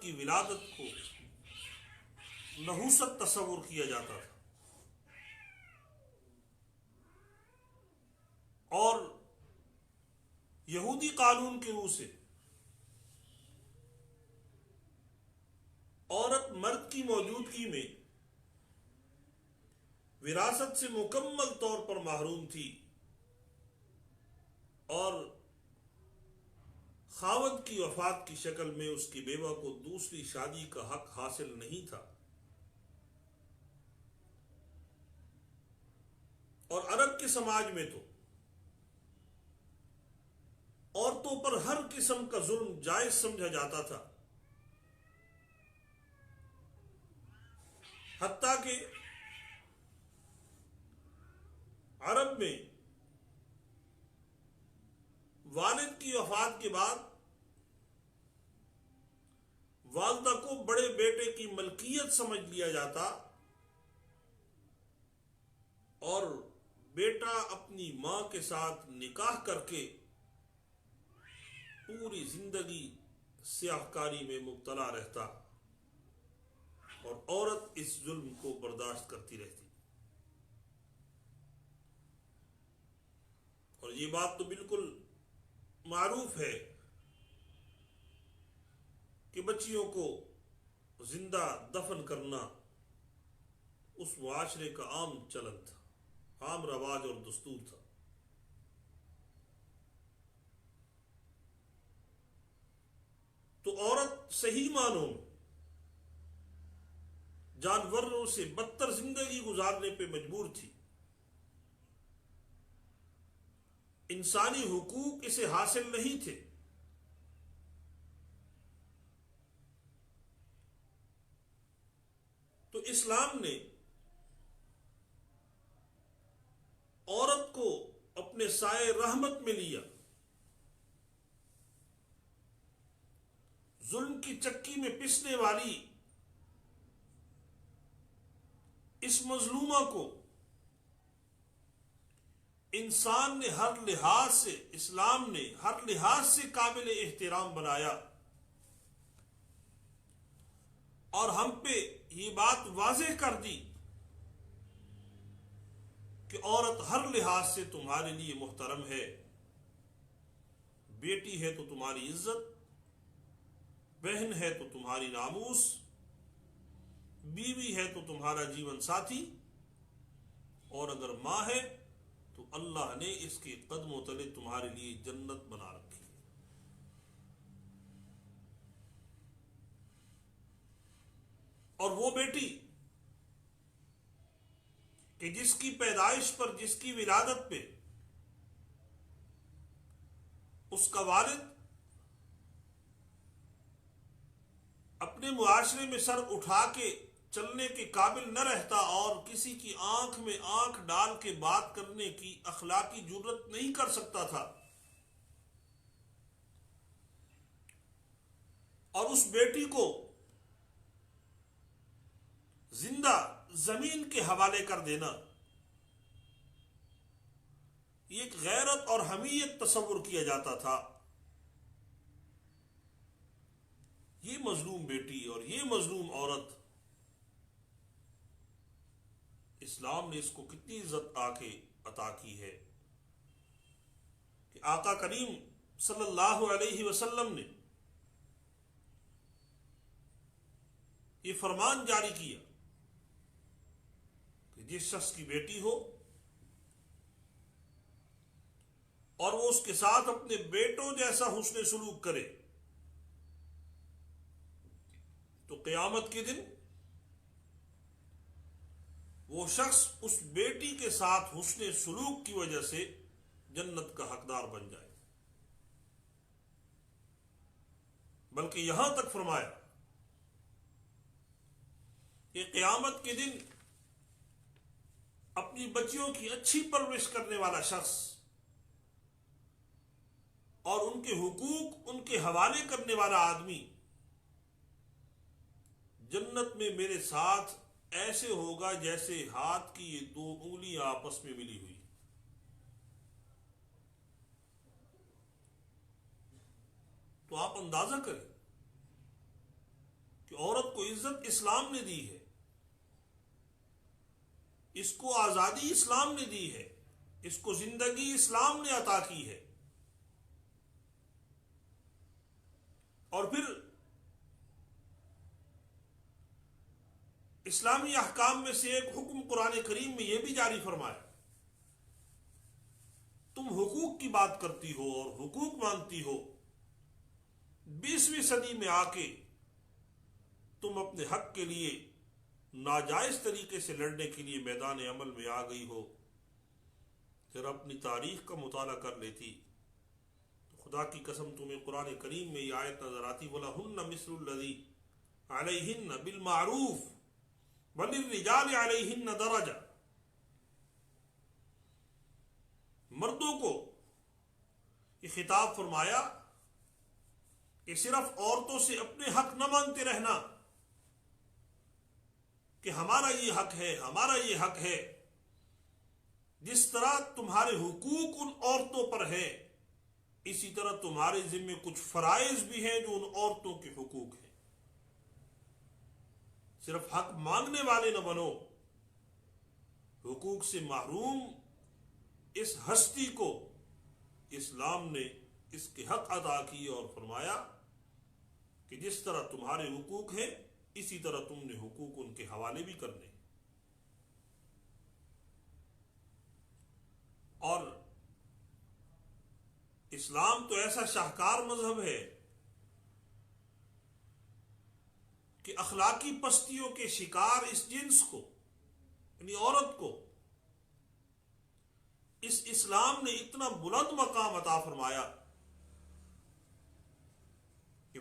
کی ولادت کو نحوست تصور کیا جاتا تھا، اور یہودی قانون کے روح سے عورت مرد کی موجودگی میں وراثت سے مکمل طور پر محروم تھی، اور خاوند کی وفات کی شکل میں اس کی بیوہ کو دوسری شادی کا حق حاصل نہیں تھا۔ اور عرب کے سماج میں تو عورتوں پر ہر قسم کا ظلم جائز سمجھا جاتا تھا، حتیٰ کہ عرب میں والد کی وفات کے بعد والدہ کو بڑے بیٹے کی ملکیت سمجھ لیا جاتا، اور بیٹا اپنی ماں کے ساتھ نکاح کر کے پوری زندگی سیاہ کاری میں مبتلا رہتا، اور عورت اس ظلم کو برداشت کرتی رہتی۔ اور یہ بات تو بالکل معروف ہے کہ بچیوں کو زندہ دفن کرنا اس معاشرے کا عام چلن تھا، عام رواج اور دستور تھا۔ تو عورت صحیح معنوں میں جانوروں سے بدتر زندگی گزارنے پہ مجبور تھی۔ انسانی حقوق اسے حاصل نہیں تھے۔ تو اسلام نے عورت کو اپنے سائے رحمت میں لیا، ظلم کی چکی میں پسنے والی اس مظلومہ کو انسان نے ہر لحاظ سے، اسلام نے ہر لحاظ سے قابل احترام بنایا، اور ہم پہ یہ بات واضح کر دی کہ عورت ہر لحاظ سے تمہارے لیے محترم ہے۔ بیٹی ہے تو تمہاری عزت، بہن ہے تو تمہاری ناموس، بیوی ہے تو تمہارا جیون ساتھی، اور اگر ماں ہے تو اللہ نے اس کے قدموں تلے تمہارے لیے جنت بنا رکھی۔ اور وہ بیٹی کہ جس کی پیدائش پر، جس کی ولادت پہ اس کا والد اپنے معاشرے میں سر اٹھا کے چلنے کے قابل نہ رہتا، اور کسی کی آنکھ میں آنکھ ڈال کے بات کرنے کی اخلاقی جرات نہیں کر سکتا تھا، اور اس بیٹی کو زندہ زمین کے حوالے کر دینا، یہ ایک غیرت اور حمیت تصور کیا جاتا تھا۔ یہ مظلوم بیٹی اور یہ مظلوم عورت، اسلام نے اس کو کتنی عزت عطا کی ہے کہ آقا کریم صلی اللہ علیہ وسلم نے یہ فرمان جاری کیا کہ جس شخص کی بیٹی ہو اور وہ اس کے ساتھ اپنے بیٹوں جیسا حسن سلوک کرے، تو قیامت کے دن وہ شخص اس بیٹی کے ساتھ حسن سلوک کی وجہ سے جنت کا حقدار بن جائے۔ بلکہ یہاں تک فرمایا کہ قیامت کے دن اپنی بچیوں کی اچھی پرورش کرنے والا شخص اور ان کے حقوق ان کے حوالے کرنے والا آدمی جنت میں میرے ساتھ ایسے ہوگا جیسے ہاتھ کی یہ دو انگلیاں آپس میں ملی ہوئی۔ تو آپ اندازہ کریں کہ عورت کو عزت اسلام نے دی ہے، اس کو آزادی اسلام نے دی ہے، اس کو زندگی اسلام نے عطا کی ہے۔ اور پھر اسلامی احکام میں سے ایک حکم قرآن کریم میں یہ بھی جاری فرمایا، تم حقوق کی بات کرتی ہو اور حقوق مانتی ہو، 20ویں صدی میں آ کے تم اپنے حق کے لیے ناجائز طریقے سے لڑنے کے لیے میدان عمل میں آ گئی ہو۔ پھر اپنی تاریخ کا مطالعہ کر لیتی تو خدا کی قسم تمہیں قرآن کریم میں یہ آیت نظر آتی، وَلَهُنَّ مِثْلُ الَّذِي عَلَيْهِنَّ بِالْمَعْرُوفِ وَلِلرِّجَالِ عَلَيْهِنَّ دَرَجَةٌ۔ مردوں کو یہ خطاب فرمایا کہ صرف عورتوں سے اپنے حق نہ مانتے رہنا کہ ہمارا یہ حق ہے، ہمارا یہ حق ہے، جس طرح تمہارے حقوق ان عورتوں پر ہے اسی طرح تمہارے ذمے کچھ فرائض بھی ہیں جو ان عورتوں کے حقوق ہیں۔ صرف حق مانگنے والے نہ بنو، حقوق سے محروم اس ہستی کو اسلام نے اس کے حق ادا کیے اور فرمایا کہ جس طرح تمہارے حقوق ہیں اسی طرح تم نے حقوق ان کے حوالے بھی کرنے۔ اور اسلام تو ایسا شاہکار مذہب ہے کہ اخلاقی پستیوں کے شکار اس جنس کو، یعنی عورت کو، اس اسلام نے اتنا بلند مقام عطا فرمایا کہ